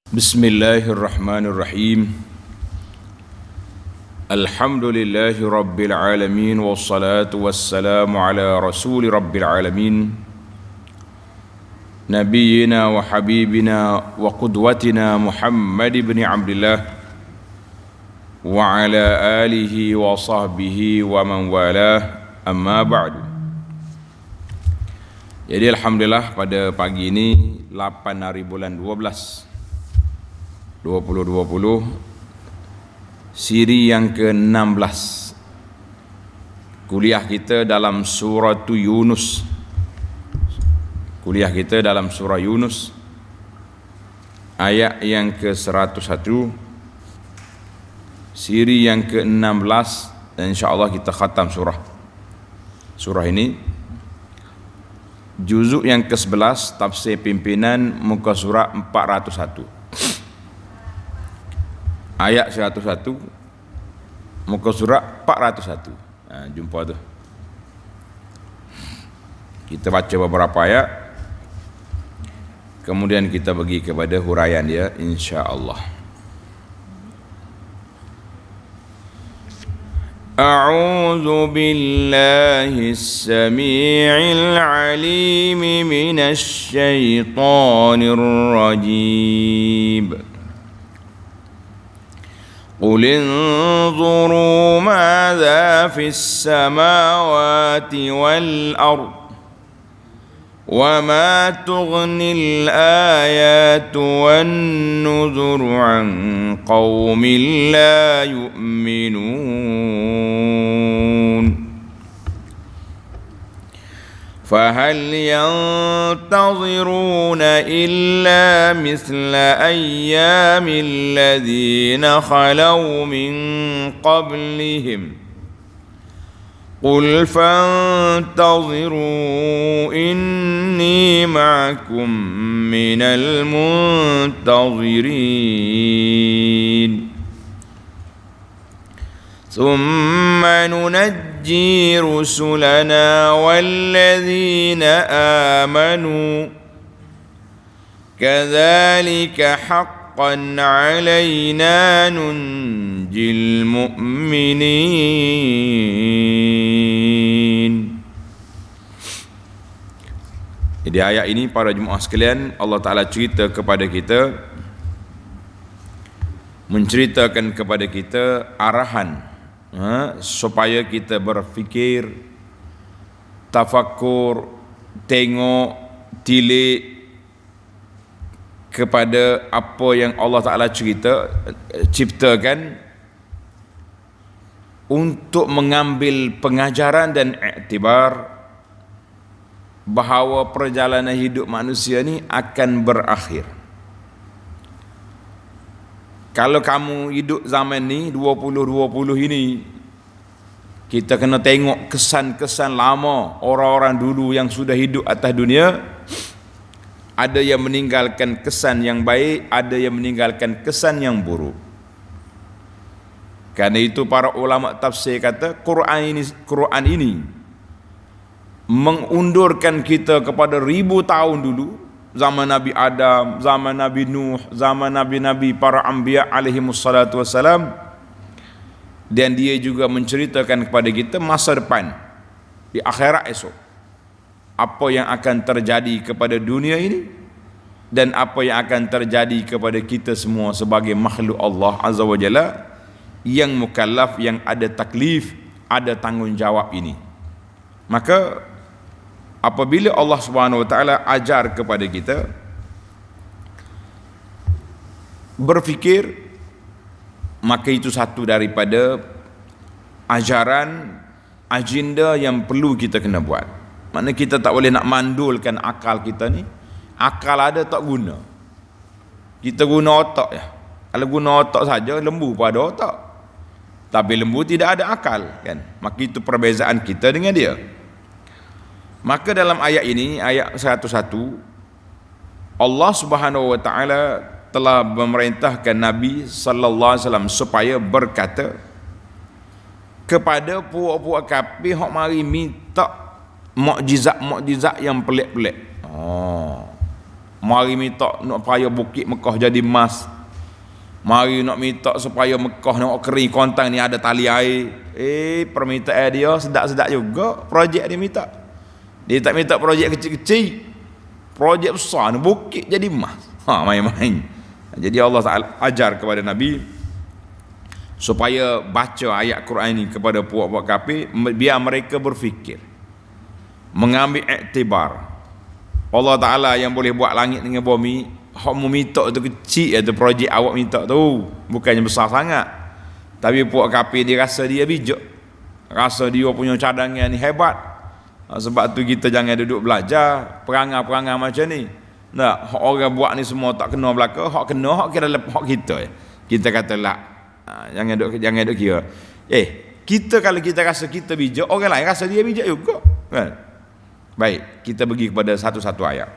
Bismillahirrahmanirrahim. Alhamdulillahi rabbil alamin, wassalatu wassalamu ala rasuli rabbil alamin, nabiyyina wa habibina wa qudwatina Muhammad ibn Abdullah wa ala alihi wa sahbihi wa man walah, amma ba'du. Jadi alhamdulillah pada pagi ini 8 hari bulan 12 2020, siri yang ke-16 kuliah kita dalam surah Yunus. Kuliah kita dalam surah Yunus ayat yang ke-101, siri yang ke-16, dan insyaAllah kita khatam surah ini. Juzuk yang ke-11, tafsir pimpinan, muka surat 401, ayat 101, muka surat 401. Jumpa tu. Kita baca beberapa ayat, kemudian kita pergi kepada huraian dia insya-Allah. A'udzu billahi as-sami'il 'alim minasy syaithanir rajim. قل انظروا ماذا في السماوات والأرض وما تغني الآيات والنذر عن قوم لا يؤمنون فهل ينتظرون إلا مثل أيام الذين خلوا من قبلهم قل فانتظروا إني معكم من المنتظرين ثم ننجي رسلنا والذين آمنوا كذلك حقا علينا ننجي المؤمنين. Jadi ayat ini para jemaah sekalian, Allah Ta'ala cerita kepada kita, menceritakan kepada kita arahan supaya kita berfikir, tafakur, tengok, tilik kepada apa yang Allah Ta'ala ciptakan, untuk mengambil pengajaran dan iktibar bahawa perjalanan hidup manusia ni akan berakhir. Kalau kamu hidup zaman ni 2020 ini, kita kena tengok kesan-kesan lama orang-orang dulu yang sudah hidup atas dunia. Ada yang meninggalkan kesan yang baik, ada yang meninggalkan kesan yang buruk. Karena itu para ulama tafsir kata Quran ini mengundurkan kita kepada 1000 tahun dulu. Zaman Nabi Adam, zaman Nabi Nuh, zaman Nabi-Nabi para anbiya alaihimussalatu wassalam. Dan dia juga menceritakan kepada kita masa depan di akhirat esok, apa yang akan terjadi kepada dunia ini dan apa yang akan terjadi kepada kita semua sebagai makhluk Allah Azza wa Jalla yang mukallaf, yang ada taklif, ada tanggungjawab ini. Maka apabila Allah Subhanahu wa taala ajar kepada kita berfikir, maka itu satu daripada ajaran, agenda yang perlu kita kena buat. Maknanya kita tak boleh nak mandulkan akal kita ni. Akal ada tak guna. Kita guna otak ya. Kalau guna otak saja, lembu pun ada otak. Tapi lembu tidak ada akal kan. Maka itu perbezaan kita dengan dia. Maka dalam ayat ini, ayat 101, Allah Subhanahu wa taala telah memerintahkan Nabi sallallahu alaihi wasallam supaya berkata kepada puak-puak kafir hok mari minta mukjizat-mukjizat yang pelik-pelik. Mari minta nak supaya bukit Mekah jadi emas. Mari nak minta supaya Mekah nak kering kontang ni ada tali air. Permintaan dia sedap-sedap juga. Projek dia minta. Dia tak minta projek kecil-kecil. Projek besar ni bukit jadi emas. Main-main. Jadi Allah Ta'ala ajar kepada Nabi supaya baca ayat Quran ini kepada puak-puak kafir, biar mereka berfikir, mengambil iktibar. Allah Ta'ala yang boleh buat langit dengan bumi, hak mu minta tu kecil tu, projek awak minta tu bukannya besar sangat, tapi puak kafir dia rasa dia bijak, rasa dia punya cadangan ni hebat. Sebab tu kita jangan duduk belajar perangai-perangai macam ni. Nah, hak orang buat ni semua tak kena belaka, hak kena hak kira hak kita. Kita kata lah, jangan duk kira. Kita kalau kita rasa kita bijak, orang lain rasa dia bijak juga, kan? Baik, kita pergi kepada satu-satu ayat.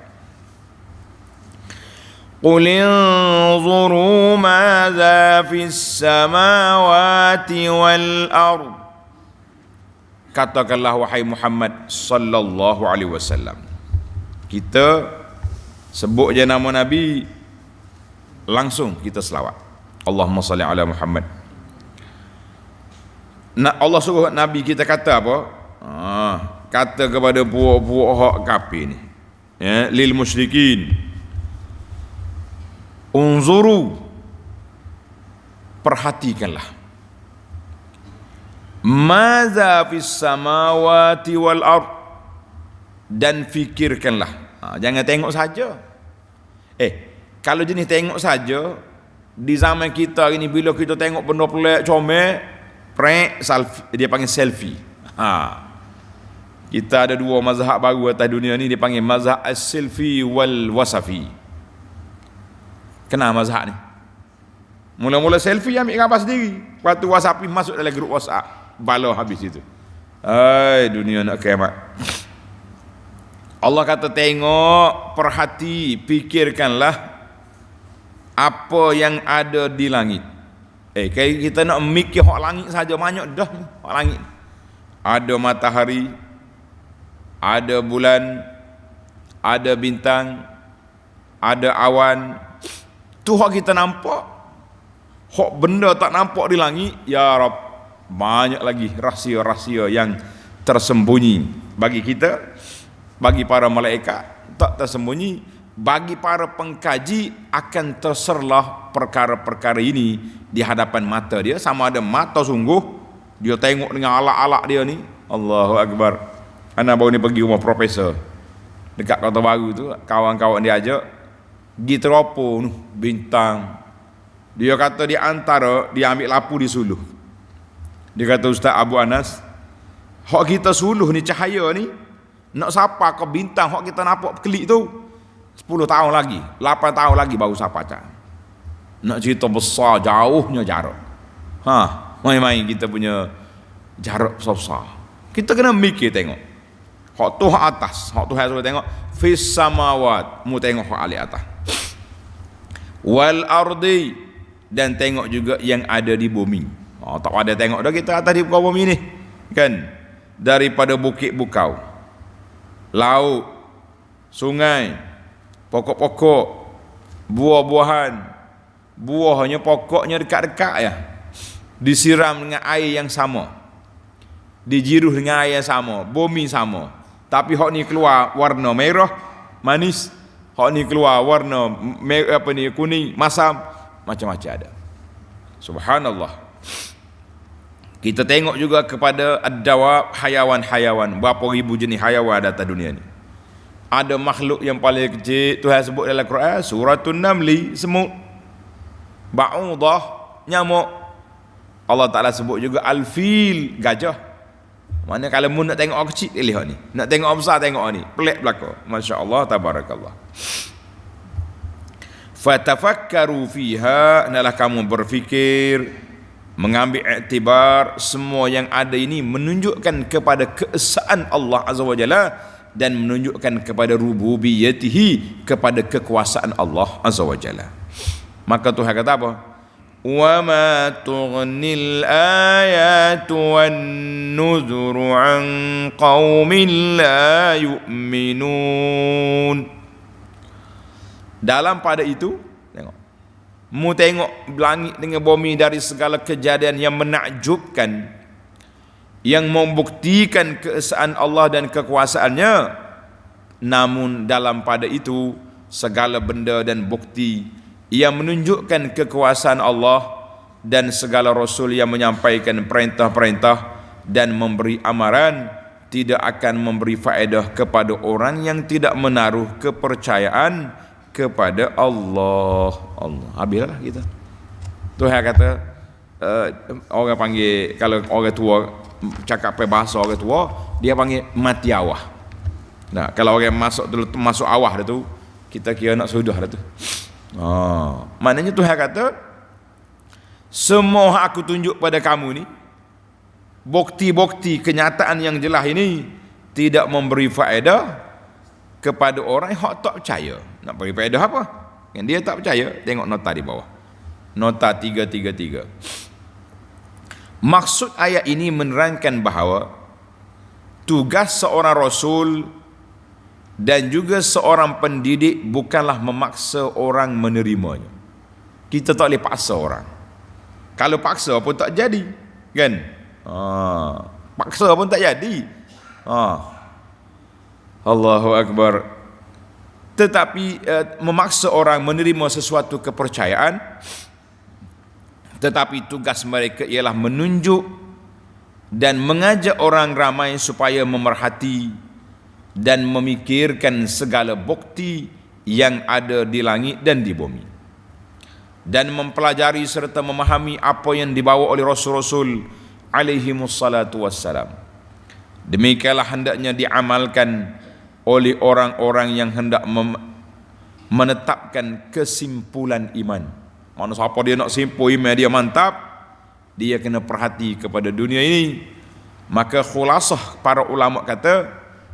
Qul inzuru madza fis samawati wal ard. Katakanlah wahai Muhammad sallallahu alaihi wasallam. Kita sebut je nama Nabi, langsung kita selawat. Allahumma salli ala Muhammad. Allah suruh Nabi kita kata apa? Kata kepada puak-puak hak kafir ni, lil musyrikin, unzuru, perhatikanlah, maza fis samawati wal ard, dan fikirkanlah. Jangan tengok saja. Kalau jenis tengok saja, di zaman kita ini bila kita tengok benda pelik comel, dia panggil selfie. Kita ada dua mazhab baru atas dunia ni, dia panggil mazhab as-selfie wal wasafi. Kenapa mazhab ni? Mula-mula selfie ambil gambar sendiri, lepas tu wasafi masuk dalam grup WhatsApp, bala habis itu. Dunia nak kiamat. Allah kata tengok, perhati, fikirkanlah apa yang ada di langit. Kalau kita nak mikir hak langit saja banyak dah hak langit. Ada matahari, ada bulan, ada bintang, ada awan. Tu hak kita nampak. Hak benda tak nampak di langit, ya Rab, banyak lagi rahsia-rahsia yang tersembunyi bagi kita, bagi para malaikat tak tersembunyi, bagi para pengkaji akan terserlah perkara-perkara ini di hadapan mata dia, sama ada mata sungguh dia tengok dengan alak-alak dia ni. Allahu Akbar. Anak baru ni pergi rumah profesor dekat Kota Baru tu, kawan-kawan dia ajak pergi teropong bintang. Dia kata di antara, dia ambil lapu di suluh. Dia kata, Ustaz Abu Anas, hak kita suluh ni cahaya ni nak sapa ke bintang hak kita nampak kelik tu 10 tahun lagi, 8 tahun lagi baru sapa cak. Nak cerita besar jauhnya jarak. Main-main kita punya jarak besar. Kita kena mikir tengok. Hak tu hak atas, hak tu hak tengok fis samawat, mu tengok hak alih atas. Wal ardi, dan tengok juga yang ada di bumi. Tak ada tengok dah kita atas di muka bumi ni, kan? Daripada bukit bukau, laut, sungai, pokok-pokok, buah-buahan. Buahnya pokoknya dekat-dekat ya, disiram dengan air yang sama, dijiruh dengan air yang sama, bumi sama. Tapi hak ni keluar warna merah manis, hak ni keluar warna kuning masam, macam-macam ada. Subhanallah. Kita tengok juga kepada ad-dawab, hayawan-hayawan, berapa ribu jenis hayawan ada atas dunia ni. Ada makhluk yang paling kecil Tuhan sebut dalam Quran, Suratun Namli, semut. Ba'udah, nyamuk. Allah Ta'ala sebut juga al-fil, gajah. Mana kalau mu nak tengok orang kecil, lihat ni. Nak tengok orang besar, tengok ni. Pelik belaka. Masya Allah, tabarakallah. Fatafakkaru fiha, hendaklah kamu berfikir, mengambil iktibar. Semua yang ada ini menunjukkan kepada keesaan Allah Azza wa Jalla, dan menunjukkan kepada rububiyatihi, kepada kekuasaan Allah Azza wa Jalla. Maka Tuhan kata apa? Wa ma tughnil ayatu wan nuzuru an qaumin la yu'minun. Dalam pada itu, tengok, mu tengok langit dengan bumi dari segala kejadian yang menakjubkan, yang membuktikan keesaan Allah dan kekuasaannya. Namun dalam pada itu segala benda dan bukti yang menunjukkan kekuasaan Allah dan segala rasul yang menyampaikan perintah-perintah dan memberi amaran tidak akan memberi faedah kepada orang yang tidak menaruh kepercayaan kepada Allah. Habislah kita. Tuhan kata, orang panggil, kalau orang tua cakap bahasa orang tua, dia panggil mati awah. Nah, kalau orang masuk awah dah tu, kita kira nak sudah dah tu. Maknanya Tuhan kata, semua aku tunjuk pada kamu ni, bukti-bukti kenyataan yang jelas ini tidak memberi faedah kepada orang yang tak percaya. Nak beri faedah apa? Yang dia tak percaya, tengok nota di bawah. Nota 333. Maksud ayat ini menerangkan bahawa tugas seorang rasul dan juga seorang pendidik bukanlah memaksa orang menerimanya. Kita tak boleh paksa orang. Kalau paksa pun tak jadi, kan? Paksa pun tak jadi. Allahu Akbar. Tetapi memaksa orang menerima sesuatu kepercayaan, tetapi tugas mereka ialah menunjuk dan mengajak orang ramai supaya memerhati dan memikirkan segala bukti yang ada di langit dan di bumi, dan mempelajari serta memahami apa yang dibawa oleh Rasul-Rasul alaihimussalatu wassalam. Demikianlah hendaknya diamalkan oleh orang-orang yang hendak menetapkan kesimpulan iman. Mana siapa dia nak simpul iman dia mantap, dia kena perhati kepada dunia ini. Maka khulasah para ulama kata,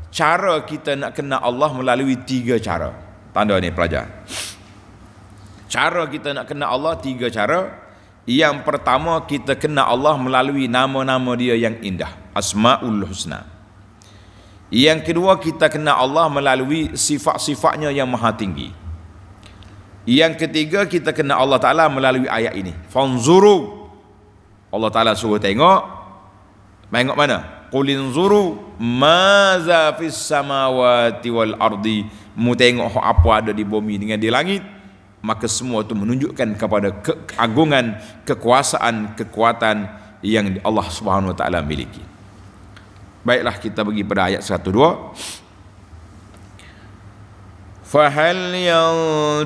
cara kita nak kenal Allah melalui 3 cara. Tanda ni pelajar. Cara kita nak kenal Allah 3 cara. Yang pertama, kita kenal Allah melalui nama-nama dia yang indah, Asmaul Husna. Yang kedua, kita kenal Allah melalui sifat-sifatnya yang maha tinggi. Yang ketiga, kita kenal Allah Ta'ala melalui ayat ini. Fanzuru. Allah Ta'ala suruh tengok. Tengok mana? Qul inzuru maza fis samawati wal ardi. Mu tengok apa ada di bumi dengan di langit. Maka semua itu menunjukkan kepada keagungan, kekuasaan, kekuatan yang Allah Subhanahu Wa Ta'ala miliki. Baiklah, kita pergi pada ayat 102. فَهَلْ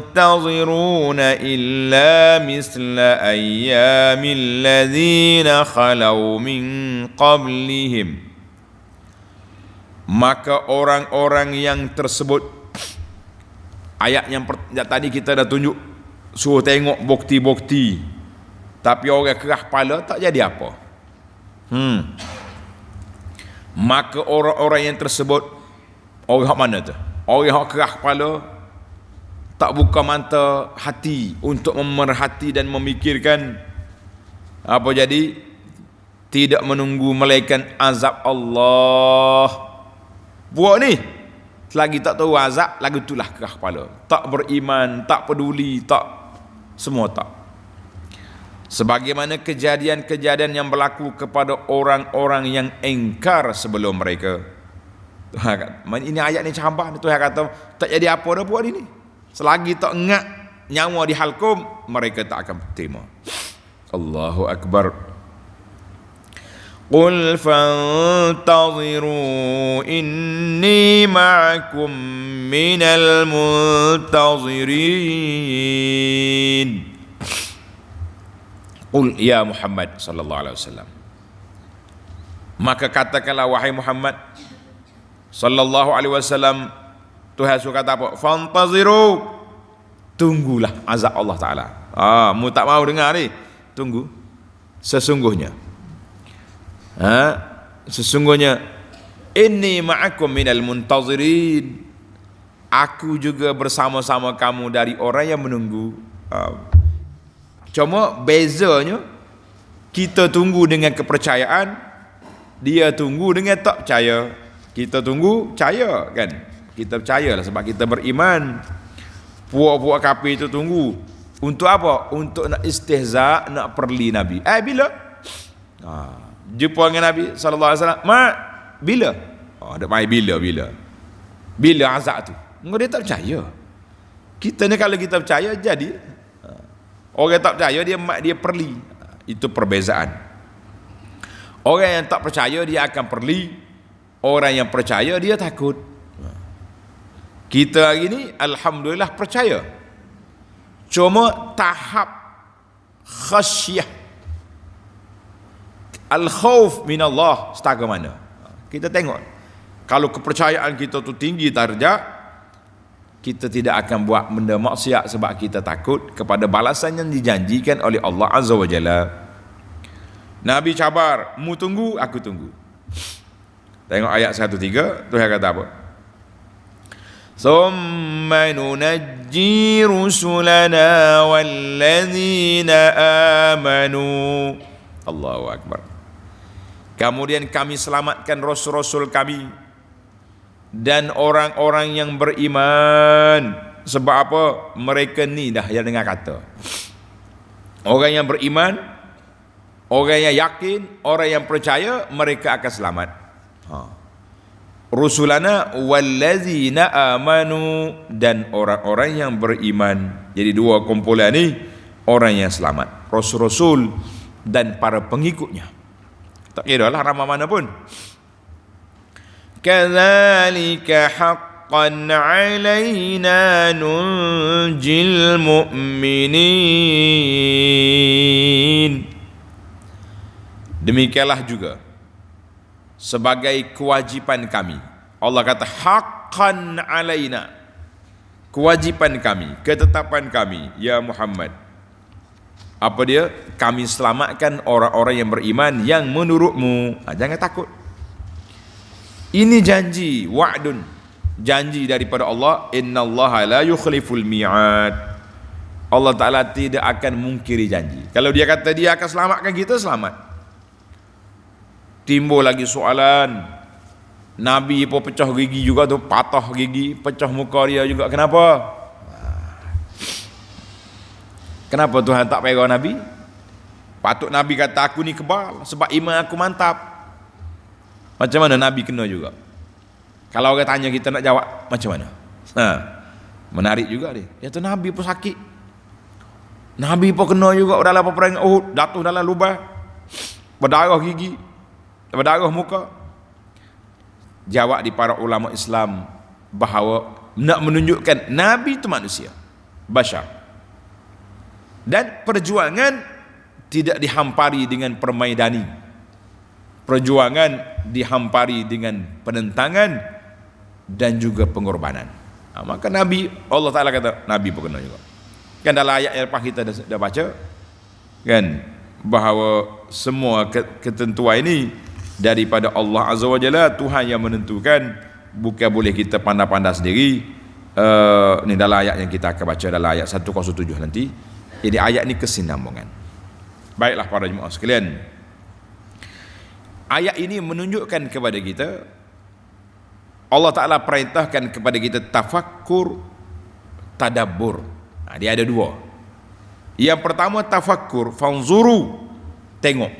يَنْتَظِرُونَ إِلَّا مِثْلَ أَيَّامِ الَّذِينَ خَلَوْا مِنْ قَبْلِهِمْ. Maka orang-orang yang tersebut, ayat yang tadi kita dah tunjuk, suruh tengok bukti-bukti, tapi orang kerah kepala tak jadi apa. Maka orang-orang yang tersebut, orang hak mana tu? Orang yang kerah kepala, tak buka mata hati untuk memerhati dan memikirkan, apa jadi? Tidak menunggu malaikat azab Allah. Buat ni selagi tak tahu azab, lagu itulah kerah kepala. Tak beriman, tak peduli, tak, semua tak. Sebagaimana kejadian-kejadian yang berlaku kepada orang-orang yang engkar sebelum mereka. Ini ayat ni cabar. Tuhan kata tak jadi apa dah buat ini. Selagi tak ingat nyawa dihalkum, mereka tak akan terima. Allahu Akbar. Qul fantaziru inni ma'akum minal muntazirin. Qul ya Muhammad sallallahu alaihi wasallam. Maka katakanlah wahai Muhammad sallallahu alaihi wasallam, Tuhan suruh kata apa? Fantaziru, tunggulah azab Allah Ta'ala. Mu tak mau dengar ni, tunggu. Sesungguhnya sesungguhnya inni ma'akum minal muntazirin, aku juga bersama-sama kamu dari orang yang menunggu. Cuma bezanya, kita tunggu dengan kepercayaan, dia tunggu dengan tak percaya. Kita tunggu percaya, kan? Kita percayalah sebab kita beriman. Puak-puak kafir itu tunggu. Untuk apa? Untuk nak istihza, nak perli Nabi. Bila? Jumpa dengan Nabi sallallahu alaihi wasallam. Bila? Ada mai bila. Bila azab tu? Engkau dia tak percaya. Kita ni kalau kita percaya jadi. Orang tak percaya dia perli. Itu perbezaan. Orang yang tak percaya dia akan perli. Orang yang percaya dia takut. Kita hari ni alhamdulillah percaya. Cuma tahap khasyah, al-khauf minallah setakat mana. Kita tengok. Kalau kepercayaan kita tu tinggi darjat, kita tidak akan buat benda maksiat sebab kita takut kepada balasan yang dijanjikan oleh Allah Azza wa Jalla. Nabi cabar, mu tunggu, aku tunggu. Tengok ayat 1:3, Tuhan kata apa? Thumma nunajji rusulana walladzina amanu. Allahu Akbar. Kemudian kami selamatkan rasul-rasul kami dan orang-orang yang beriman. Sebab apa? Mereka ni dah yang dengar kata. Orang yang beriman, orang yang yakin, orang yang percaya, mereka akan selamat. Rusulana wallazina amanu, dan orang-orang yang beriman. Jadi dua kumpulan ni orang yang selamat, rasul-rasul dan para pengikutnya. Tak kira lah ramai mana pun. Kadzalika haqqan alaina nunjil mu'minin. Demikianlah juga sebagai kewajipan kami. Allah kata haqqan alaina, kewajipan kami, ketetapan kami, ya Muhammad. Apa dia? Kami selamatkan orang-orang yang beriman yang menurutmu. Jangan takut. Ini janji, wa'dun, janji daripada Allah. Innallaha la yukhliful mi'ad. Allah Ta'ala tidak akan mungkiri janji. Kalau dia kata dia akan selamatkan kita, selamat. Timbul lagi soalan, Nabi pun pecah gigi juga tu, patah gigi, pecah muka dia juga. Kenapa? Kenapa Tuhan tak pegang Nabi? Patut Nabi kata aku ni kebal sebab iman aku mantap. Macam mana Nabi kena juga? Kalau orang tanya kita nak jawab macam mana? Menarik juga dia. Ya tu Nabi pun sakit. Nabi pun kena juga dalam peperangan Uhud, jatuh dalam lubang, berdarah gigi, berdarah muka. Jawab di para ulama Islam bahawa nak menunjukkan Nabi itu manusia, bashar. Dan perjuangan tidak dihampari dengan permaidani. Perjuangan dihampari dengan penentangan dan juga pengorbanan. Maka Nabi, Allah Ta'ala kata Nabi pun kena juga. Kan dalam ayat yang lepas kita dah baca kan, bahawa semua ketentuan ini daripada Allah Azza wa Jalla, Tuhan yang menentukan, bukan boleh kita pandai-pandai sendiri. Ini dalam ayat yang kita akan baca dalam ayat 107 nanti. Jadi ayat ini kesinambungan. Baiklah para jemaah sekalian, ayat ini menunjukkan kepada kita, Allah Ta'ala perintahkan kepada kita tafakkur, tadabbur. Dia ada dua. Yang pertama tafakkur, fanzuru, tengok.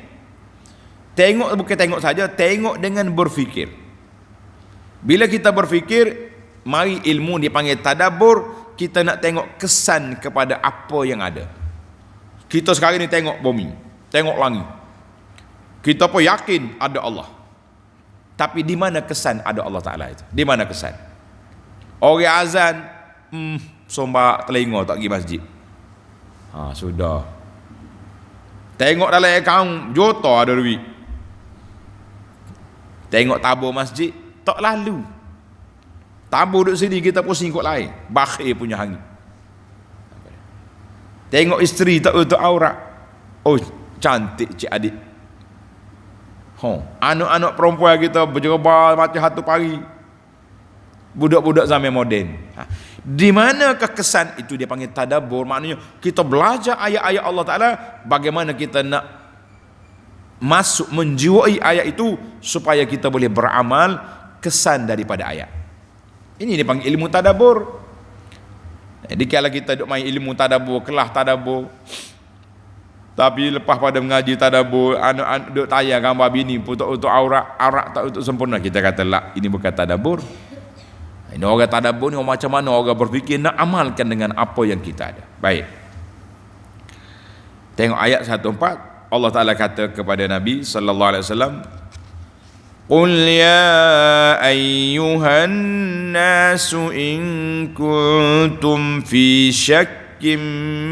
Tengok bukan tengok saja, tengok dengan berfikir. Bila kita berfikir, mari ilmu dipanggil tadabbur. Kita nak tengok kesan kepada apa yang ada. Kita sekarang ni tengok bumi, tengok langit. Kita pun yakin ada Allah. Tapi di mana kesan ada Allah Ta'ala itu? Di mana kesan? Orang azan, sombak telinga tak pergi masjid. Sudah. Tengok dalam akaun juta ada duit. Tengok tabur masjid tak lalu. Tabur duduk sini kita pusing kot lain. Bakhir punya hangit. Tengok isteri tak untuk aurat. Oh, cantik cik adik. Anak-anak perempuan kita berjerabah macam hatu pari. Budak-budak zaman moden. Di manakah kesan itu? Dia panggil tadabbur. Maknanya kita belajar ayat-ayat Allah Ta'ala, bagaimana kita nak masuk menjiwai ayat itu supaya kita boleh beramal kesan daripada ayat. Ini dipanggil ilmu tadabbur. Jadi kalau kita duk main ilmu tadabbur, kelas tadabbur, tapi lepas pada mengaji tadabbur, anak duk tayar gambar bini untuk aurat tak untuk sempurna, kita kata lah, ini bukan tadabbur. Ini orang tadabbur ni macam mana orang berfikir nak amalkan dengan apa yang kita ada. Baik. Tengok ayat 14, Allah Taala kata kepada Nabi sallallahu alaihi wasallam, "Qul ya ayyuhan nasu in kuntum fi syakkim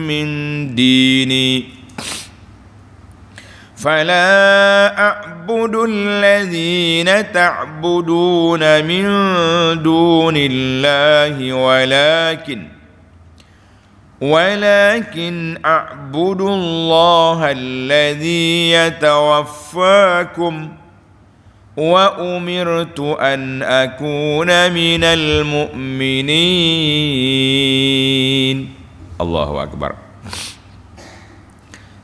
min dini فلا أعبد الذين تعبدون من دون الله ولكن أعبد الله الذي يتوفاكم وأمرت أن أكون من المؤمنين." الله أكبر.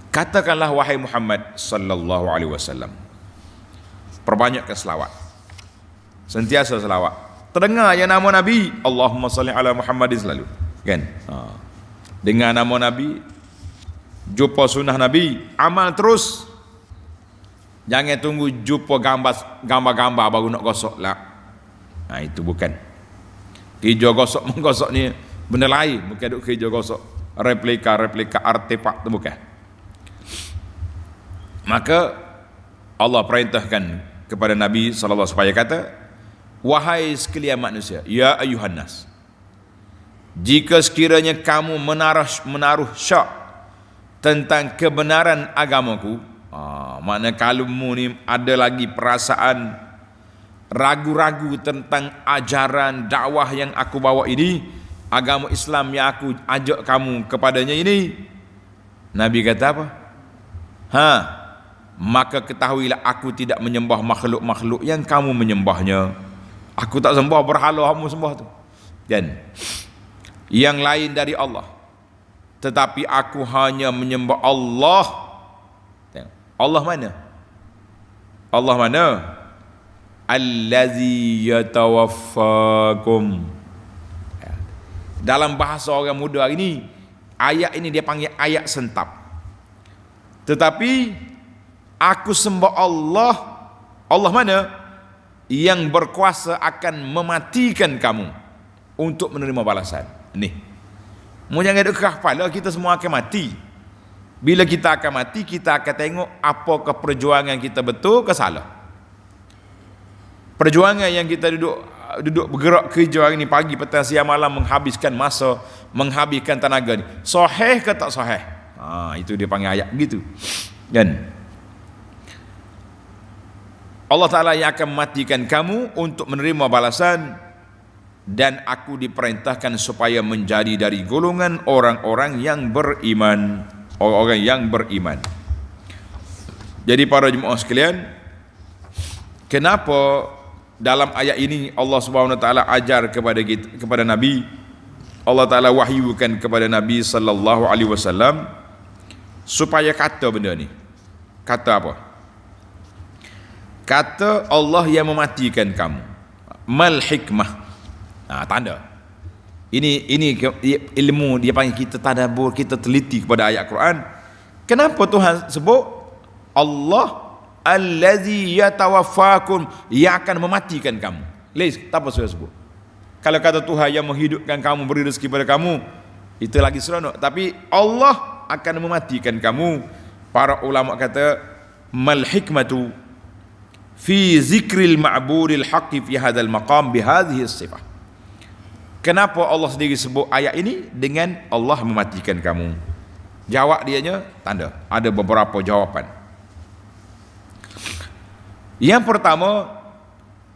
Katakanlah wahai Muhammad sallallahu alaihi wasallam, perbanyakkan selawat, sentiasa selawat. Terdengar ya nama Nabi, Allahumma salli ala Muhammadin selalu, kan? Dengar nama Nabi, jumpa sunnah Nabi, amal terus. Jangan tunggu jumpa gambar baru nak gosok lah. Nah, itu bukan. Kerja gosok menggosok ni benda lain, bukan duk kerja gosok replika artefak, tu bukan. Maka Allah perintahkan kepada Nabi sallallahu supaya kata, wahai sekalian manusia, ya ayuhan nas, jika sekiranya kamu menaruh syak tentang kebenaran agamaku, makna kalmu ni ada lagi perasaan ragu-ragu tentang ajaran dakwah yang aku bawa ini, agama Islam yang aku ajak kamu kepadanya ini, Nabi kata apa? Maka ketahuilah aku tidak menyembah makhluk-makhluk yang kamu menyembahnya. Aku tak sembah berhala kamu sembah tu, kan? Yang lain dari Allah. Tetapi aku hanya menyembah Allah. Allah mana? Allah mana? Allazi yatawaffakum. Dalam bahasa orang muda hari ini, ayat ini dia panggil ayat sentap. Tetapi aku sembah Allah. Allah mana? Yang berkuasa akan mematikan kamu untuk menerima balasan. Ni, mu jangan duk kepala kita semua akan mati. Bila kita akan mati, kita akan tengok apakah perjuangan kita betul ke salah. Perjuangan yang kita duduk bergerak kerja hari ni, pagi, petang, siang, malam, menghabiskan masa, menghabiskan tenaga ni, sahih ke tak sahih? Itu dia panggil ayat begitu, kan? Allah Ta'ala yang akan mematikan kamu untuk menerima balasan, dan aku diperintahkan supaya menjadi dari golongan orang-orang yang beriman. Orang-orang yang beriman. Jadi para jemaah sekalian, kenapa dalam ayat ini Allah Subhanahu Wa Taala ajar kepada Nabi, Allah Ta'ala wahyukan kepada Nabi sallallahu alaihi wasallam supaya kata benda ni. Kata apa? Kata Allah yang mematikan kamu. Mal hikmah. Tanda. Ini ilmu dia panggil kita tadabbur, kita teliti kepada ayat Quran. Kenapa Tuhan sebut Allah allazi yatawaffakum, yang akan mematikan kamu? Lepas tak apa saya sebut. Kalau kata Tuhan yang menghidupkan kamu, beri rezeki pada kamu, itu lagi seronok. Tapi Allah akan mematikan kamu. Para ulama kata mal hikmatu fi zikril ma'budil haqqi fi hadzal maqam bi hadhihi sifah. Kenapa Allah sendiri sebut ayat ini dengan Allah mematikan kamu? Jawab dianya tanda. Ada beberapa jawapan. Yang pertama,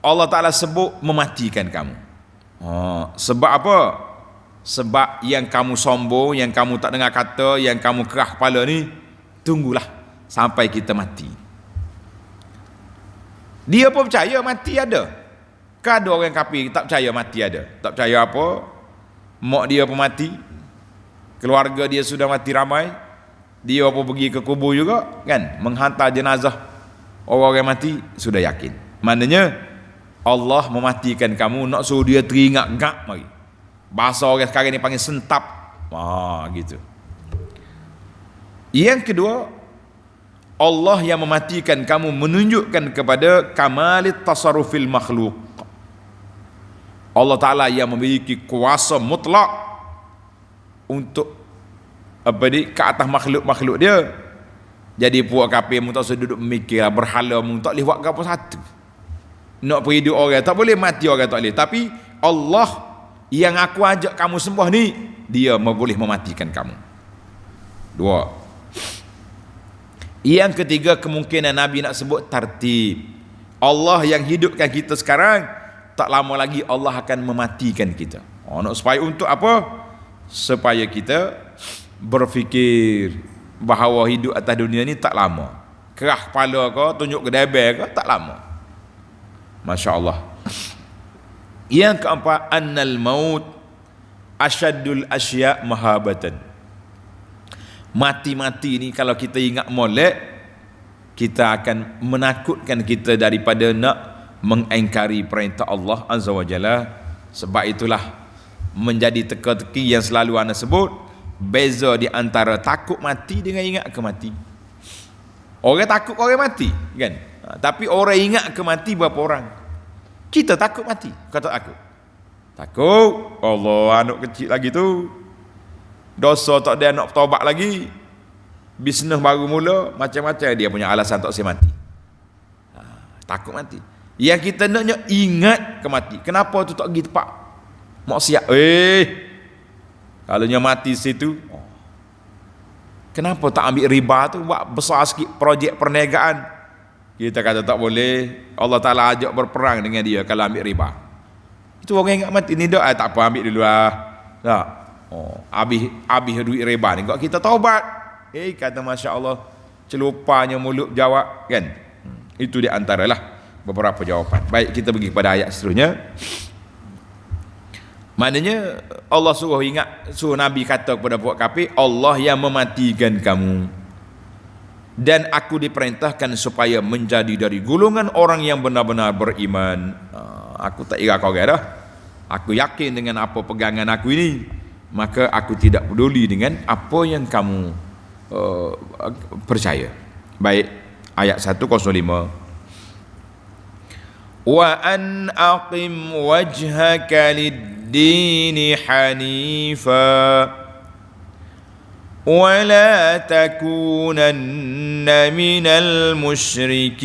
Allah Ta'ala sebut mematikan kamu. Sebab apa? Sebab yang kamu sombong, yang kamu tak dengar kata, yang kamu kerah kepala ni, tunggulah sampai kita mati. Dia pun percaya mati ada. Kan ada orang kafir tak percaya mati ada. Tak percaya apa? Mak dia pun mati, keluarga dia sudah mati ramai, dia pun pergi ke kubur juga, kan? Menghantar jenazah orang yang mati, sudah yakin. Maknanya Allah mematikan kamu, nak suruh dia teringat gak mari. Bahasa orang sekarang ni panggil sentap. Gitu. Yang kedua, Allah yang mematikan kamu menunjukkan kepada kamalit tasarrufil makhluk. Allah Ta'ala yang memiliki kuasa mutlak untuk ke atas makhluk-makhluk dia. Jadi puak kafir mu tak usah duduk memikir berhala mu tak boleh buat apa satu. Nak pergi hidup orang tak boleh, mati orang tak boleh. Tapi Allah yang aku ajak kamu sembah ni, dia boleh mematikan kamu. Dua. Yang ketiga, kemungkinan Nabi nak sebut tartib. Allah yang hidupkan kita sekarang, tak lama lagi Allah akan mematikan kita. Nak supaya untuk apa? Supaya kita berfikir bahawa hidup atas dunia ni tak lama. Kerah kepala ke, tunjuk ke debel ke, tak lama. Masya Allah. Yang keempat, annal maut asyaddul asya' mahabatan. Mati-mati ni kalau kita ingat molek, kita akan menakutkan kita daripada nak mengingkari perintah Allah Azza wa Jalla. Sebab itulah menjadi teka-teki yang selalu ana sebut, beza di antara takut mati dengan ingat ke mati. Orang takut orang mati kan, tapi orang ingat ke mati berapa orang? Kita takut mati, kata aku takut Allah, anak kecil lagi tu, dosa tak ada, nak taubat lagi, bisnes baru mula, macam-macam dia punya alasan tak saya mati. Takut mati. Yang kita naknya ingat ke mati. Kenapa tu tak pergi tempat maksiat? Kalau nya mati situ, kenapa tak ambil riba tu, buat besar sikit projek perniagaan? Kita kata tak boleh, Allah Ta'ala ajak berperang dengan dia kalau ambil riba. Itu orang ingat mati ni dah, tak apa, ambil dulu lah. Tak. Habis duit riba ni, kok kita taubat. Kata Masya Allah, celupanya mulut jawab kan. Itu di antaralah beberapa jawapan. Baik, kita pergi kepada ayat seterusnya. Maknanya Allah suruh Nabi kata kepada puak kafir, Allah yang mematikan kamu, dan aku diperintahkan supaya menjadi dari golongan orang yang benar-benar beriman. Aku tak ira kau dah. Aku yakin dengan apa pegangan aku ini, maka aku tidak peduli dengan apa yang kamu percaya. Baik, ayat 105. Wa an aqim wajhaka lid-dini hanifa ولا تكونن من المشركين.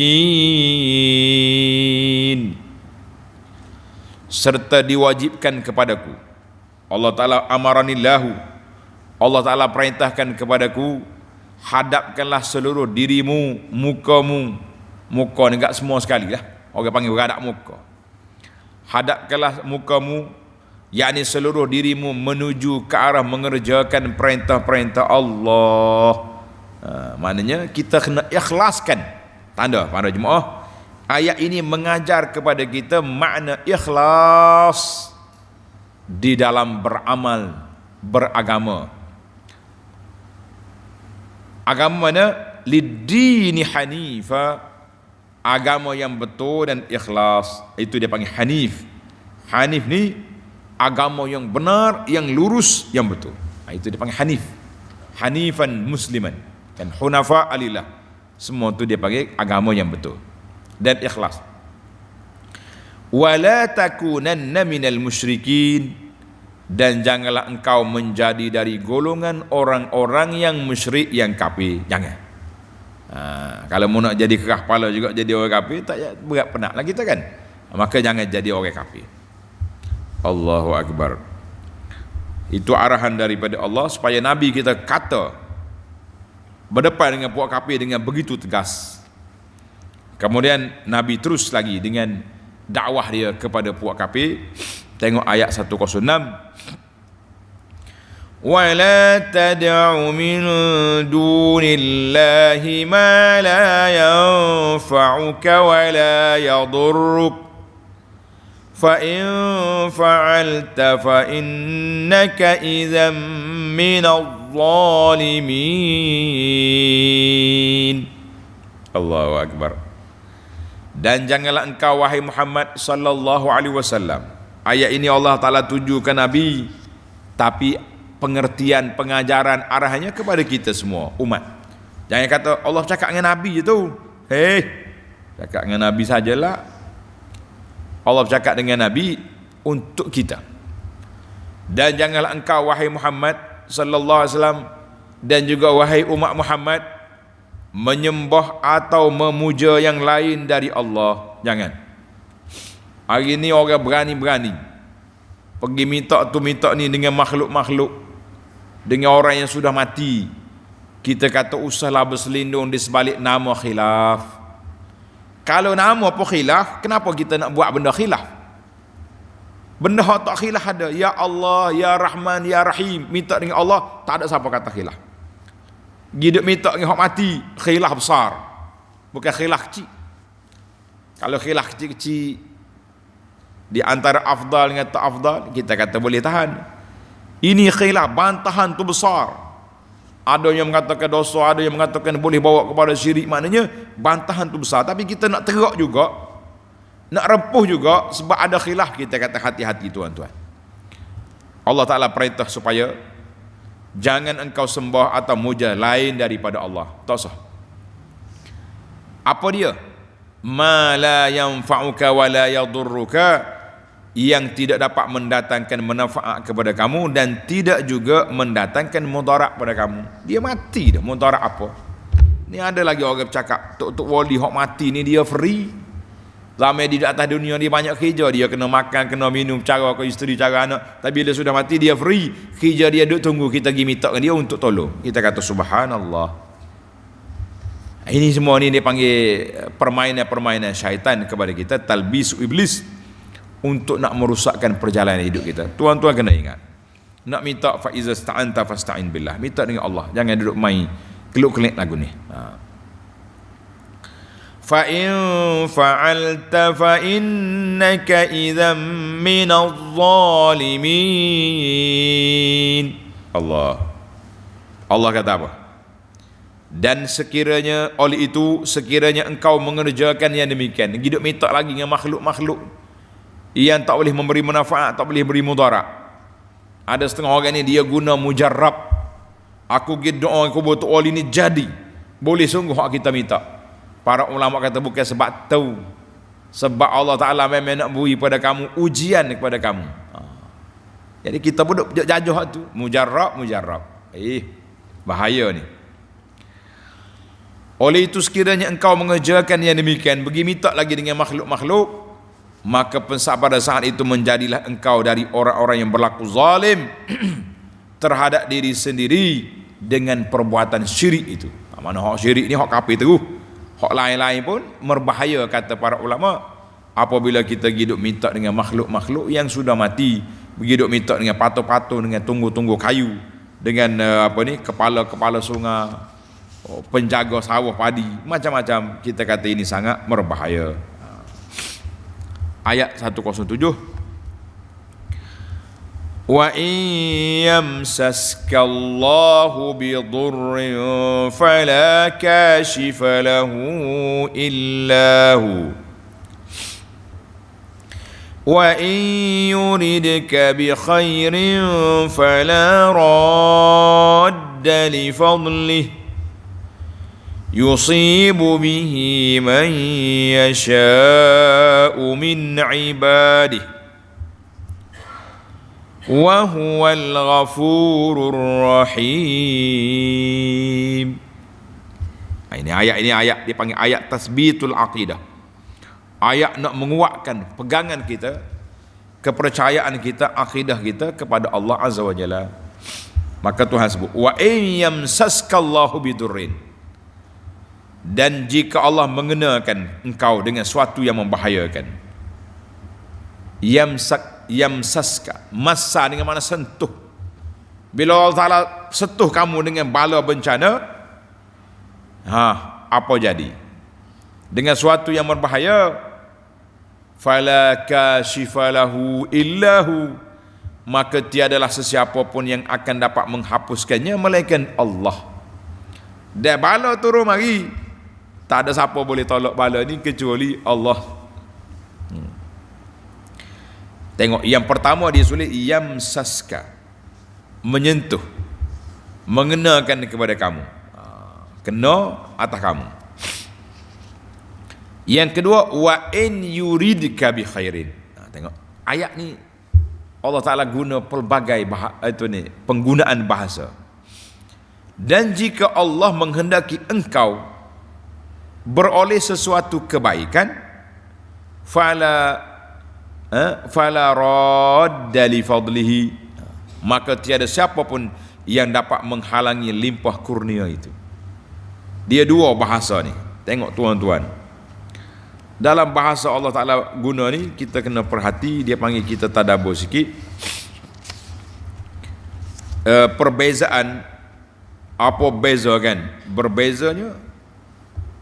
Serta diwajibkan kepadaku, Allah Ta'ala amaranillahu, Allah Ta'ala perintahkan kepadaku, hadapkanlah seluruh dirimu, mukamu, muka ni tak semua sekali lah, orang panggil beradak muka. Hadapkanlah mukamu, yakni seluruh dirimu menuju ke arah mengerjakan perintah-perintah Allah. Maknanya kita kena ikhlaskan. Tanda para jemaah, ayat ini mengajar kepada kita makna ikhlas di dalam beramal, beragama. Agama mana? Lid-dini hanifa, agama yang betul dan ikhlas. Itu dia panggil hanif. Hanif ni agama yang benar, yang lurus, yang betul. Itu dia panggil hanif. Hanifan musliman. Dan hunafa alillah. Semua tu dia panggil agama yang betul dan ikhlas. Wala takunanna minal musyrikin, dan janganlah engkau menjadi dari golongan orang-orang yang musyrik, yang kafir. Jangan. Kalau mau nak jadi kerah kepala juga jadi orang kafir, tak berat penat lah kita kan. Maka jangan jadi orang kafir. Allahu Akbar. Itu arahan daripada Allah supaya Nabi kita kata berdepan dengan puak kafir dengan begitu tegas. Kemudian Nabi terus lagi dengan dakwah dia kepada puak kafir. Tengok ayat 106. وَلَا تَدْعُ مِن دُونِ اللَّهِ مَا لَا يَنفَعُكَ وَلَا يَضُرُّكَ فَإِن فَعَلْتَ فَإِنَّكَ إِذًا مِنَ الظَّالِمِينَ. Allahu Akbar. Dan janganlah engkau wahai Muhammad sallallahu alaihi wasallam, Ayat ini Allah Ta'ala tujukan Nabi, tapi pengertian, pengajaran, arahannya kepada kita semua umat. Jangan kata Allah cakap dengan Nabi je tu. Cakap dengan Nabi sajalah. Allah cakap dengan Nabi untuk kita. Dan janganlah engkau wahai Muhammad sallallahu alaihi wasallam dan juga wahai umat Muhammad menyembah atau memuja yang lain dari Allah. Jangan. Hari ni orang berani-berani pergi minta tu minta ni dengan makhluk-makhluk, dengan orang yang sudah mati. Kita kata usahlah berselindung di sebalik nama khilaf. Kalau nama apa khilaf, kenapa kita nak buat benda khilaf? Benda tak khilaf ada. Ya Allah, Ya Rahman, Ya Rahim. Minta dengan Allah, tak ada siapa kata khilaf. Hidup minta dengan hak mati, khilaf besar. Bukan khilaf kecil. Kalau khilaf kecil-kecil di antara afdal dengan tak afdal, kita kata boleh tahan. Ini khilaf, bantahan tu besar. Ada yang mengatakan dosa, ada yang mengatakan boleh bawa kepada syirik. Maknanya bantahan tu besar. Tapi kita nak terak juga, nak rempuh juga, sebab ada khilaf. Kita kata hati-hati tuan-tuan. Allah Ta'ala perintah supaya jangan engkau sembah atau muja lain daripada Allah. Tak usah. Apa dia? Ma la yanfa'uka wa la yadurruka, yang tidak dapat mendatangkan manfaat kepada kamu dan tidak juga mendatangkan mudarat pada kamu. Dia mati dah, mudarat apa? Ni ada lagi orang bercakap tok wali hok mati ni dia free. Lama di atas dunia ni banyak kerja, dia kena makan, kena minum, cara ke isteri, cara anak. Tapi dia sudah mati, dia free. Kerja dia duduk tunggu kita pergi minta dengan dia untuk tolong. Kita kata subhanallah. Ini semua ni dia panggil permainan-permainan syaitan kepada kita, talbis iblis, untuk nak merosakkan perjalanan hidup kita. Tuan-tuan kena ingat, nak minta fa iza sta'anta fasta'in billah, minta dengan Allah, jangan duduk main keluk-kelik lagu ni. Fa in fa'alta fa innaka idzam minadh zalimin. Allah kata apa? Dan sekiranya oleh itu, sekiranya engkau mengerjakan yang demikian, hidup minta lagi dengan makhluk-makhluk yang tak boleh memberi manfaat, tak boleh beri mudarat. Ada setengah orang ni dia guna mujarrab. Aku pergi doa kubur tok wali ni jadi. Boleh sungguh hak kita minta. Para ulama kata bukan sebab tu. Sebab Allah Ta'ala memang nak beri pada kamu ujian kepada kamu. Jadi kita pun duduk jajuh tu. Mujarrab. Bahaya ni. Oleh itu sekiranya engkau mengerjakan yang demikian, pergi minta lagi dengan makhluk-makhluk, maka pada saat itu menjadilah engkau dari orang-orang yang berlaku zalim terhadap diri sendiri dengan perbuatan syirik itu. Mana hak syirik ni hak kafir terus. Hak lain-lain pun berbahaya kata para ulama. Apabila kita hidup minta dengan makhluk-makhluk yang sudah mati, hidup minta dengan patung-patung, dengan tunggu-tunggu kayu, dengan kepala-kepala sungai, penjaga sawah padi, macam-macam, kita kata ini sangat berbahaya. Ayat 107, wa in yamsaskallahu bidurrin fala kashifa lahu illa hu wa in yuridka bi khairin fala radda li fadlihi yusibu bihi man yasha'u min ibadihi wa huwal ghafurur rahim. Ini ayat dipanggil ayat tasbitul aqidah. Ayat nak menguatkan pegangan kita, kepercayaan kita, akidah kita kepada Allah Azza wa Jalla. Maka Tuhan sebut wa in yamsaskallahu bidurrin, dan jika Allah mengenakan engkau dengan suatu yang membahayakan. Yamsaska, massa dengan mana sentuh. Bila Allah Ta'ala sentuh kamu dengan bala bencana, apa jadi? Dengan suatu yang berbahaya, fala kashifa lahu illahu, maka tiadalah sesiapa pun yang akan dapat menghapuskannya melainkan Allah. Dan bala turun mari, tak ada siapa boleh tolak bala ni kecuali Allah. Tengok, yang pertama dia sulit yamsaska, menyentuh, mengenakan kepada kamu, kena atas kamu. Yang kedua, wa in yuridka bi khairin. Tengok ayat ni Allah Ta'ala guna pelbagai penggunaan bahasa. Dan jika Allah menghendaki engkau beroleh sesuatu kebaikan, fala radda li fadlihi, maka tiada siapa pun yang dapat menghalangi limpah kurnia itu. Dia dua bahasa ni. Tengok tuan-tuan, dalam bahasa Allah Ta'ala guna ni, kita kena perhati. Dia panggil kita tadabbur sikit perbezaan. Apa beza kan? Berbezanya,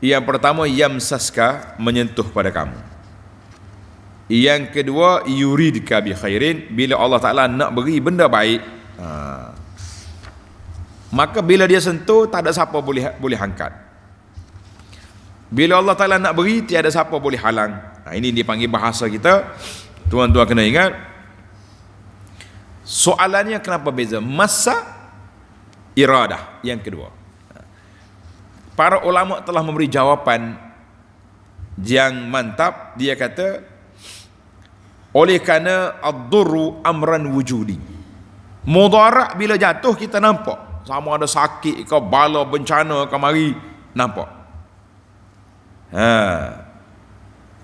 yang pertama yamsaska, menyentuh pada kamu. Yang kedua yuridka bi khairin, bila Allah Ta'ala nak beri benda baik, maka bila dia sentuh, tak ada siapa boleh angkat. Bila Allah Ta'ala nak beri, tiada siapa boleh halang. Ini dipanggil bahasa kita. Tuan-tuan kena ingat, soalannya kenapa beza? Masa iradah. Yang kedua, para ulama telah memberi jawapan yang mantap. Dia kata, oleh kerana ad-durru amran wujudi, mudarat bila jatuh kita nampak, sama ada sakit ke, bala, bencana ke, mari nampak.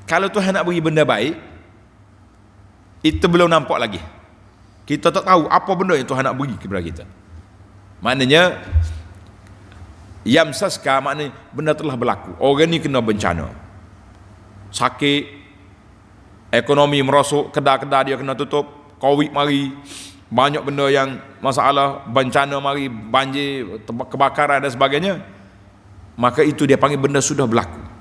Kalau Tuhan nak beri benda baik, itu belum nampak lagi. Kita tak tahu apa benda yang Tuhan nak beri kepada kita. Maknanya yamsaska, maknanya benda telah berlaku. Orang ni kena bencana, sakit, ekonomi merosot, kedai-kedai dia kena tutup, Covid mari, banyak benda yang masalah, bencana mari, banjir, kebakaran dan sebagainya. Maka itu dia panggil benda sudah berlaku.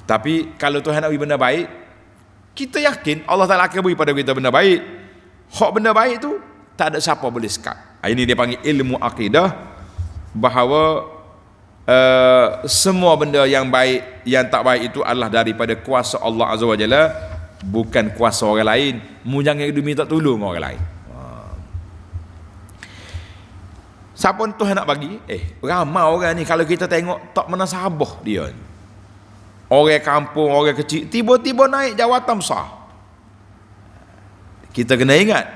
Tapi kalau Tuhan nak beri benda baik, kita yakin Allah Ta'ala akan beri pada kita benda baik. Hak benda baik tu tak ada siapa boleh sekat. Ini dia panggil ilmu akidah, bahawa semua benda yang baik, yang tak baik itu adalah daripada kuasa Allah Azza wa Jalla, bukan kuasa orang lain. Mu jangan minta tolong orang lain. Siapa Tuhan nak bagi? Ramai orang ni kalau kita tengok tak menasabah dia ni. Orang kampung, orang kecil, tiba-tiba naik jawatan besar. Kita kena ingat,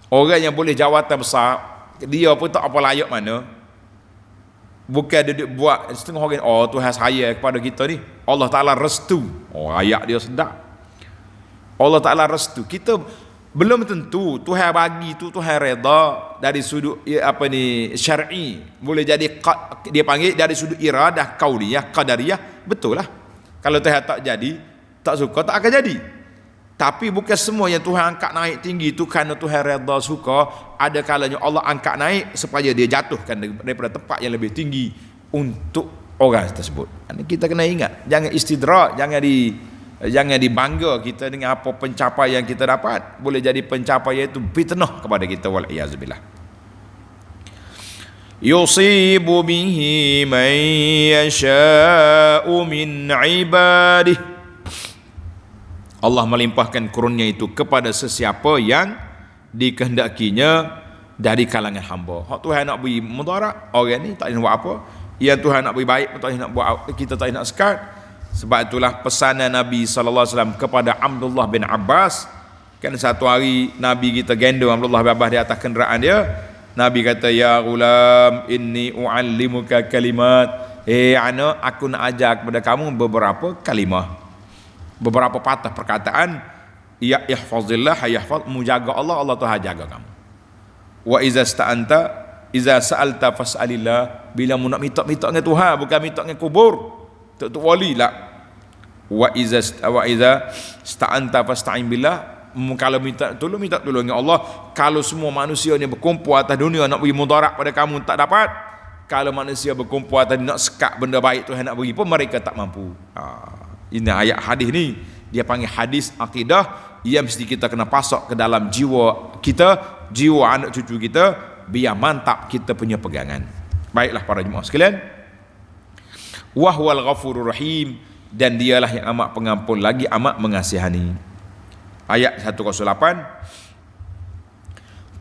orang yang boleh jawatan besar, dia pun tak apa layak mana. Bukan duduk buat setengah orang, Tuhan saya kepada kita ni, Allah Ta'ala restu. Ayat dia sedap. Allah Ta'ala restu. Kita belum tentu Tuhan bagi tu Tuhan reda dari sudut syar'i. Boleh jadi dia panggil dari sudut iradah qauliyah, qadariyah, betul lah. Kalau Tuhan tak jadi, tak suka, tak akan jadi. Tapi bukan semua yang Tuhan angkat naik tinggi itu kerana Tuhan reda suka. Ada kalanya Allah angkat naik supaya dia jatuhkan daripada tempat yang lebih tinggi untuk orang tersebut. Kita kena ingat, jangan istidrak, jangan dibangga kita dengan apa pencapaian kita dapat. Boleh jadi pencapaian itu fitnah kepada kita, wal iyazubillah. Yusibu bihi man yasha'u min ibadihi, Allah melimpahkan kurnia itu kepada sesiapa yang dikehendakinya dari kalangan hamba. Hak Tuhan nak beri mudarat, orang ni tak nak buat apa. Yang Tuhan nak beri baik, tak nak buat, kita tak nak sekat. Sebab itulah pesanan Nabi SAW kepada Abdullah bin Abbas. Kan satu hari Nabi kita gendong Abdullah bin Abbas di atas kenderaan dia. Nabi kata, ya ghulam, inni u'allimuka kalimat. Anak, aku nak ajar kepada kamu beberapa kalimah, beberapa patah perkataan. Ya ihfazillah yahfaz, mujaga Allah, Allah Tuhan jaga kamu. Wa iza sta'anta, iza sa'alta fas'alillah, bila mu nak minta dengan Tuhan, bukan minta dengan kubur, tok wali lah. Wa iza sta'anta fasta'in billah, kalau minta tolong dengan Allah. Kalau semua manusia ni berkumpul atas dunia nak beri mudarat pada kamu, tak dapat. Kalau manusia berkumpul atas nak sekat benda baik Tuhan nak beri pun, mereka tak mampu. Ini ayat hadis ni dia panggil hadis akidah, yang mesti kita kena pasok ke dalam jiwa kita, jiwa anak cucu kita, biar mantap kita punya pegangan. Baiklah para jemaah sekalian, wahwal ghafurur rahim, dan dialah yang amat pengampun lagi amat mengasihani. ayat 108.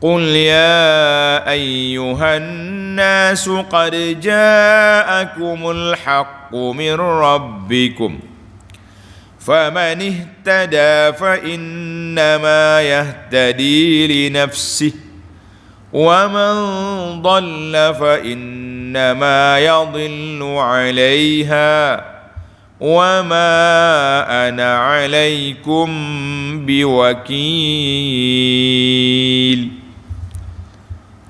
Qul ya ayyuhan nasu qad ja'akumul haqqu min rabbikum faman ihtada fa innama yahtadi li nafsihi wa man dhalla fa innama yadhillu 'alayha wa ma ana 'alaykum biwakil.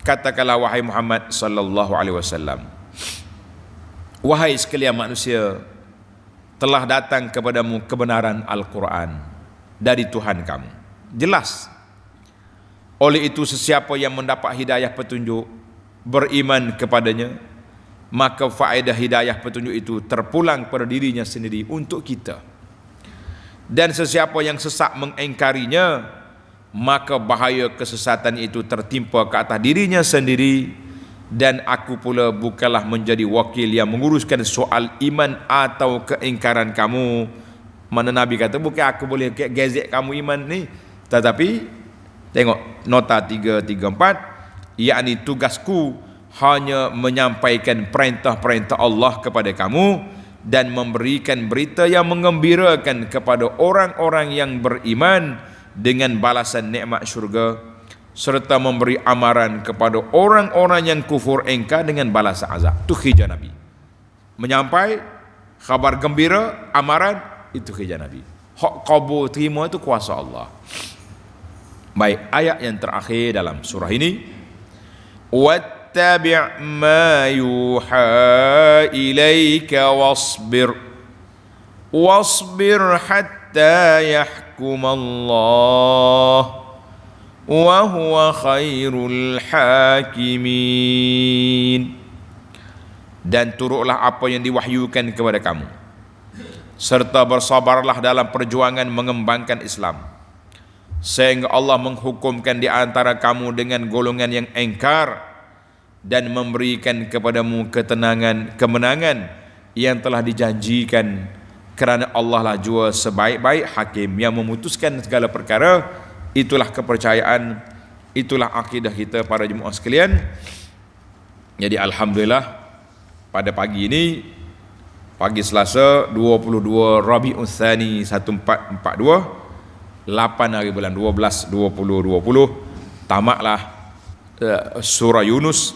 Katakanlah wahai Muhammad sallallahu alaihi wasallam, wahai sekalian manusia, telah datang kepadamu kebenaran Al-Quran dari Tuhan kamu. Jelas. Oleh itu sesiapa yang mendapat hidayah petunjuk, beriman kepadanya, maka faedah hidayah petunjuk itu terpulang pada dirinya sendiri untuk kita. Dan sesiapa yang sesat mengingkarinya, maka bahaya kesesatan itu tertimpa ke atas dirinya sendiri, dan aku pula bukanlah menjadi wakil yang menguruskan soal iman atau keingkaran kamu. Mana Nabi kata bukan aku boleh gezek kamu iman ni, tetapi tengok nota 334, yakni tugasku hanya menyampaikan perintah-perintah Allah kepada kamu dan memberikan berita yang menggembirakan kepada orang-orang yang beriman dengan balasan nikmat syurga, serta memberi amaran kepada orang-orang yang kufur ingkar dengan balasan azab. Itu kerja Nabi, menyampai khabar gembira, amaran, itu kerja Nabi. Hak kabul terima itu kuasa Allah. Baik, ayat yang terakhir dalam surah ini, wattabi' ma yuha ilaika wasbir hatta Allah wa huwa khairul hakimin. Dan turutlah apa yang diwahyukan kepada kamu, serta bersabarlah dalam perjuangan mengembangkan Islam, sehingga Allah menghukumkan di antara kamu dengan golongan yang engkar dan memberikan kepadamu kemenangan yang telah dijanjikan, kerana Allah lah jua sebaik-baik hakim yang memutuskan segala perkara. Itulah kepercayaan, itulah akidah kita para jemaah sekalian. Jadi alhamdulillah pada pagi ini, pagi Selasa 22 Rabiul Tsani 1442, 8 hari bulan 12 2020, tamatlah surah Yunus.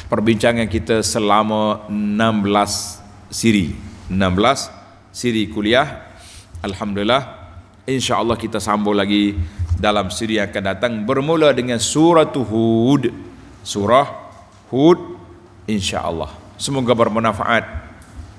Perbincangan kita selama 16 siri kuliah. Alhamdulillah, insya-Allah kita sambung lagi dalam siri yang akan datang, bermula dengan surah Hud. Surah Hud, insya-Allah. Semoga bermanfaat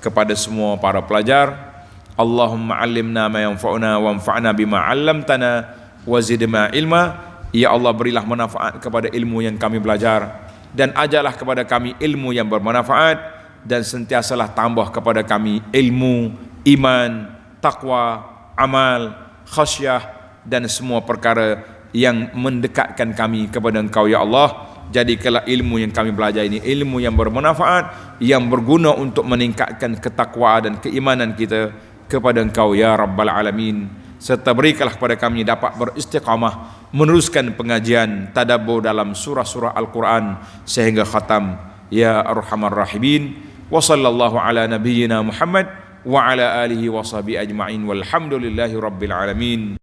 kepada semua para pelajar. Allahumma 'allimna ma yanfa'una wanfa'na bima 'allamtana wa zidna ilma. Ya Allah, berilah manfaat kepada ilmu yang kami belajar, dan ajarlah kepada kami ilmu yang bermanfaat, dan sentiasalah tambah kepada kami ilmu, iman, takwa, amal, khasyah, dan semua perkara yang mendekatkan kami kepada Engkau ya Allah. Jadikanlah ilmu yang kami belajar ini ilmu yang bermanfaat, yang berguna untuk meningkatkan ketakwaan dan keimanan kita kepada Engkau ya Rabbal Alamin. Serta berikanlah kepada kami dapat beristiqamah meneruskan pengajian tadabbur dalam surah-surah Al-Quran sehingga khatam ya Arhamar Rahimin. Wa sallallahu ala nabiyyina Muhammad wa ala alihi wa sahbihi ajma'in walhamdulillahi rabbil alamin.